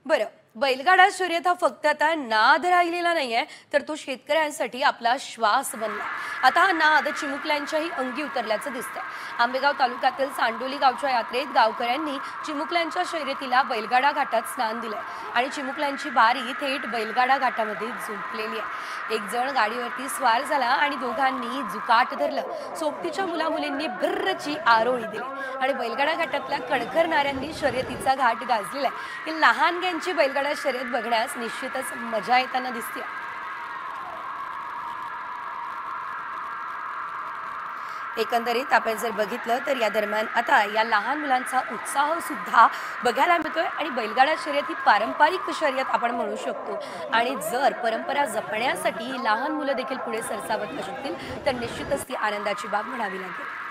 बरं, बैलगाडा शर्यत हा फक्त आता नाद राहिलेला नाहीये, तर तो शेतकऱ्यांसाठी आपला श्वास बनला. आता हा नाद चिमुकल्यांच्याही अंगी उतरल्याचं दिसतंय. आंबेगाव तालुक्यातील सांडोली गावच्या यात्रेत गावकऱ्यांनी चिमुकल्यांच्या शर्यतीला बैलगाडा घाटात स्नान दिलंय आणि चिमुकल्यांची बारी थेट बैलगाडा घाटामध्ये झुंपलेली आहे. एक जण गाडीवरती स्वार झाला आणि दोघांनी जुकाट धरलं. सोबतीच्या मुलामुलींनी भर्रची आरोळी दिली आणि बैलगाडा घाटातल्या कणखरणाऱ्यांनी शर्यतीचा घाट गाजलेला आहे. ही लहानग्यांची बैलगाडा शर्यत बघण्यास निश्चितच मजा येताना दिसते. एकंदरीत आपण जर बघितलं तर या दरम्यान आता या लहान मुलांचा उत्साह सुद्धा बघायला मिळतोय आणि बैलगाडा शर्यत ही पारंपरिक शर्यत आपण म्हणू शकतो. आणि जर परंपरा जपण्यासाठी लहान मुलं देखील पुढे सरसावत असतील तर निश्चितच ती आनंदाची बाब म्हणावी लागेल.